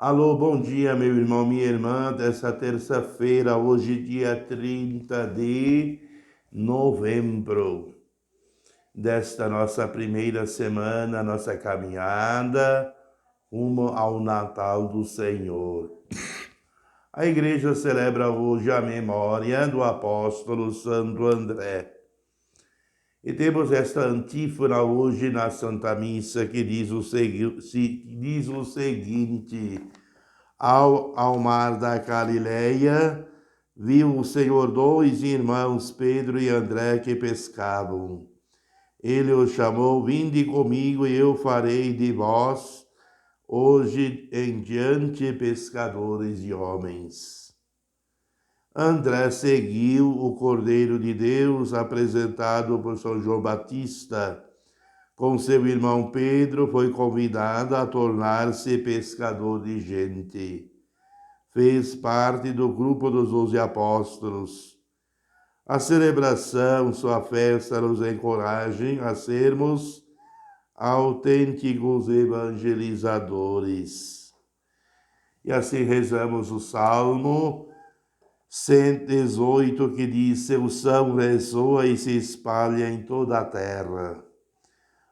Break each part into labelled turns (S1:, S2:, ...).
S1: Alô, bom dia, meu irmão, minha irmã, dessa terça-feira, hoje, dia 30 de novembro, desta nossa primeira semana, nossa caminhada rumo ao Natal do Senhor. A igreja celebra hoje a memória do apóstolo Santo André. E temos esta antífona hoje na Santa Missa que diz o seguinte: ao mar da Galileia, viu o Senhor dois irmãos, Pedro e André, que pescavam. Ele os chamou: vinde comigo e eu farei de vós, hoje em diante, pescadores de homens. André seguiu o Cordeiro de Deus apresentado por São João Batista. Com seu irmão Pedro, foi convidado a tornar-se pescador de gente. Fez parte do grupo dos 12 apóstolos. A celebração, sua festa, nos encoraja a sermos autênticos evangelizadores. E assim rezamos o Salmo 118, que diz: seu som ressoa e se espalha em toda a terra.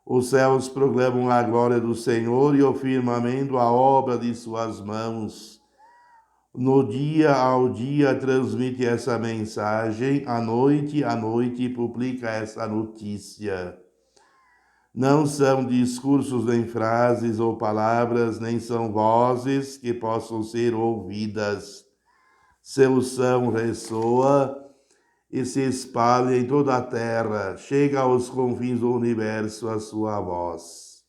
S1: Os céus proclamam a glória do Senhor e o firmamento a obra de suas mãos. No dia ao dia transmite essa mensagem, à noite publica essa notícia. Não são discursos nem frases ou palavras, nem são vozes que possam ser ouvidas. Seu som ressoa e se espalha em toda a terra, chega aos confins do universo a sua voz.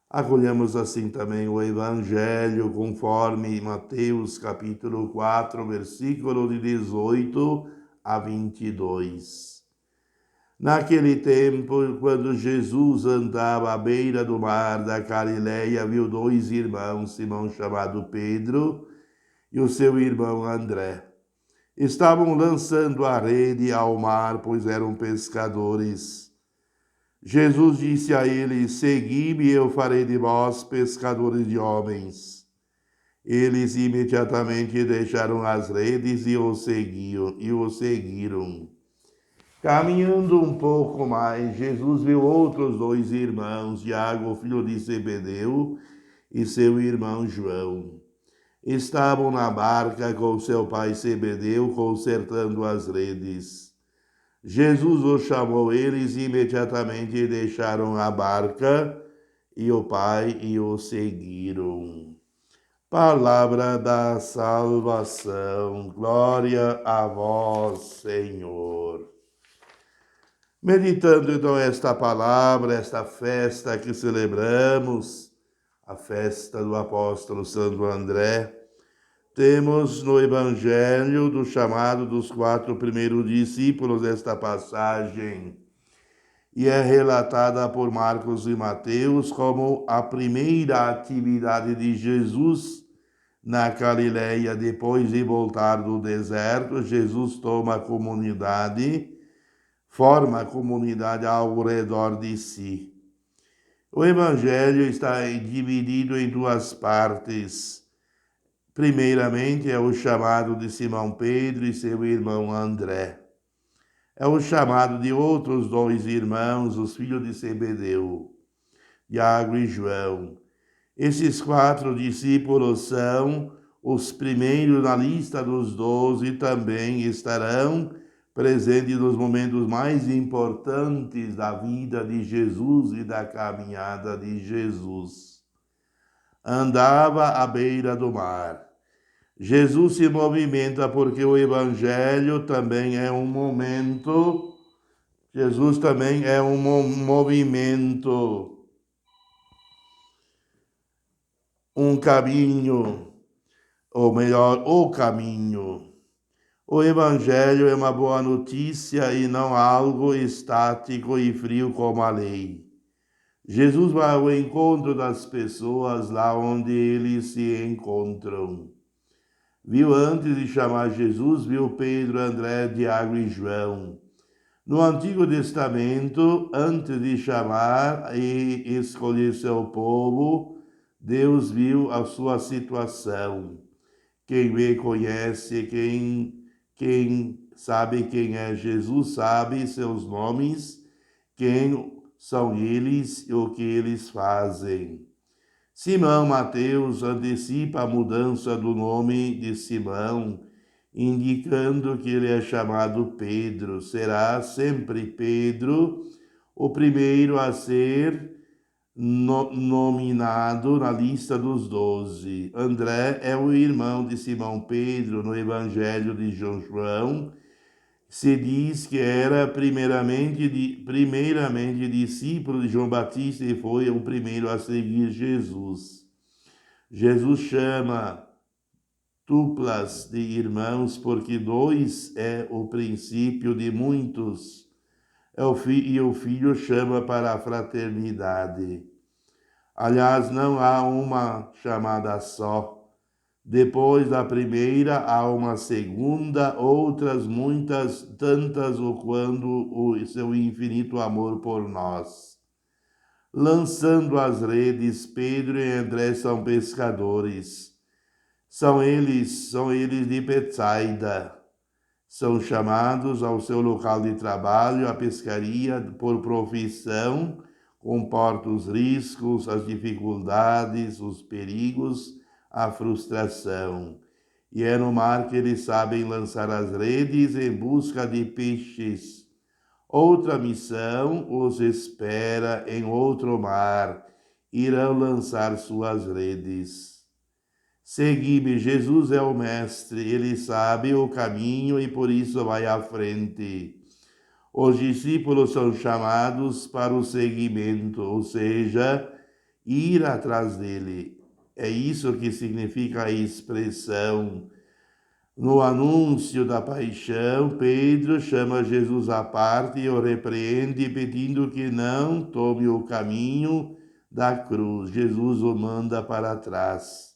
S1: Acolhemos assim também o Evangelho conforme Mateus capítulo 4, versículo de 18 a 22. Naquele tempo, quando Jesus andava à beira do mar da Galileia, viu dois irmãos, Simão chamado Pedro e o seu irmão André. Estavam lançando a rede ao mar, pois eram pescadores. Jesus disse a eles: segui-me e eu farei de vós pescadores de homens. Eles imediatamente deixaram as redes e o seguiram. Caminhando um pouco mais, Jesus viu outros dois irmãos, Tiago, filho de Zebedeu, e seu irmão João. Estavam na barca com seu pai Zebedeu, consertando as redes. Jesus os chamou, eles imediatamente deixaram a barca e o pai e o seguiram. Palavra da salvação, glória a vós, Senhor. Meditando então esta palavra, esta festa que celebramos, a festa do apóstolo Santo André, temos no Evangelho do chamado dos 4 primeiros discípulos esta passagem, e é relatada por Marcos e Mateus como a primeira atividade de Jesus na Galileia. Depois de voltar do deserto, Jesus forma a comunidade ao redor de si. O Evangelho está dividido em duas partes. Primeiramente, é o chamado de Simão Pedro e seu irmão André. É o chamado de outros dois irmãos, os filhos de Zebedeu, Tiago e João. Esses 4 discípulos são os primeiros na lista dos 12 e também estarão presentes nos momentos mais importantes da vida de Jesus e da caminhada de Jesus. Andava à beira do mar. Jesus se movimenta porque o Evangelho também é um momento, Jesus também é um movimento, um caminho, ou melhor, o caminho. O Evangelho é uma boa notícia e não algo estático e frio como a lei. Jesus vai ao encontro das pessoas lá onde eles se encontram. Viu antes de chamar Jesus, viu Pedro, André, Tiago e João. No Antigo Testamento, antes de chamar e escolher seu povo, Deus viu a sua situação. Quem me conhece, quem sabe quem é Jesus, sabe seus nomes, quem são eles e o que eles fazem. Simão Mateus antecipa a mudança do nome de Simão, indicando que ele é chamado Pedro. Será sempre Pedro o primeiro a ser nominado na lista dos 12. André é o irmão de Simão Pedro. No Evangelho de João, se diz que era primeiramente discípulo de João Batista e foi o primeiro a seguir Jesus. Jesus chama duplas de irmãos porque dois é o princípio de muitos. E o Filho chama para a fraternidade. Aliás, não há uma chamada só. Depois da primeira, há uma segunda, outras muitas, tantas o quanto o seu infinito amor por nós. Lançando as redes, Pedro e André são pescadores. São eles de Betsaida. São chamados ao seu local de trabalho, a pescaria, por profissão, comporta os riscos, as dificuldades, os perigos, a frustração. E é no mar que eles sabem lançar as redes em busca de peixes. Outra missão os espera em outro mar. Irão lançar suas redes. Segui-me, Jesus é o mestre, ele sabe o caminho e por isso vai à frente. Os discípulos são chamados para o seguimento, ou seja, ir atrás dele. É isso que significa a expressão. No anúncio da paixão, Pedro chama Jesus à parte e o repreende, pedindo que não tome o caminho da cruz. Jesus o manda para trás.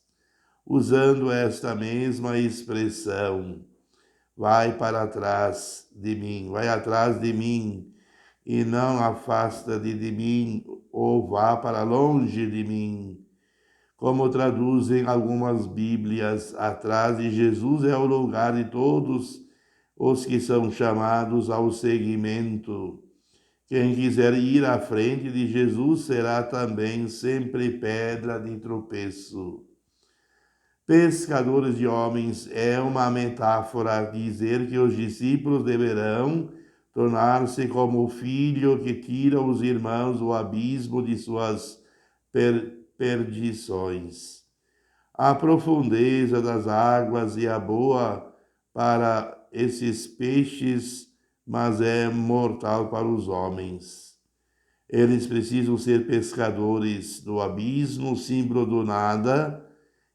S1: Usando esta mesma expressão, vai para trás de mim, vai atrás de mim, e não afasta de mim, ou vá para longe de mim. Como traduzem algumas Bíblias, atrás de Jesus é o lugar de todos os que são chamados ao seguimento. Quem quiser ir à frente de Jesus será também sempre pedra de tropeço. Pescadores de homens é uma metáfora a dizer que os discípulos deverão tornar-se como o filho que tira os irmãos do abismo de suas perdições. A profundeza das águas é boa para esses peixes, mas é mortal para os homens. Eles precisam ser pescadores do abismo, símbolo do nada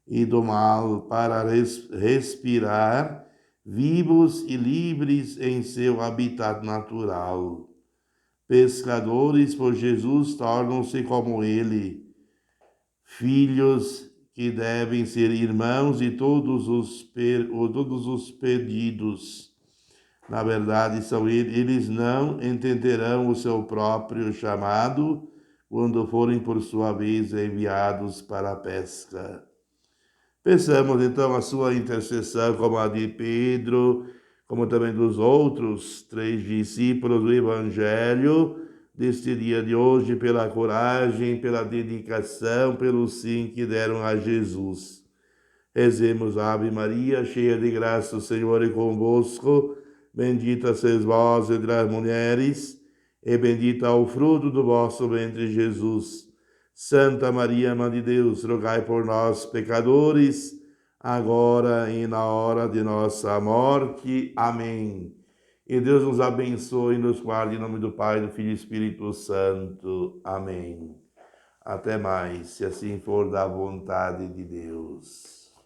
S1: e do mal, para respirar vivos e livres em seu habitat natural. Pescadores por Jesus tornam-se como ele, filhos que devem ser irmãos de todos os perdidos. Na verdade, eles não entenderão o seu próprio chamado quando forem, por sua vez, enviados para a pesca. Peçamos então a sua intercessão, como a de Pedro, como também dos outros 3 discípulos do Evangelho, deste dia de hoje, pela coragem, pela dedicação, pelo sim que deram a Jesus. Rezemos, Ave Maria, cheia de graça, o Senhor é convosco, bendita sois vós entre as mulheres, e bendito é o fruto do vosso ventre, Jesus. Santa Maria, Mãe de Deus, rogai por nós, pecadores, agora e na hora de nossa morte. Amém. E Deus nos abençoe e nos guarde, em nome do Pai, do Filho e do Espírito Santo. Amém. Até mais, se assim for da vontade de Deus.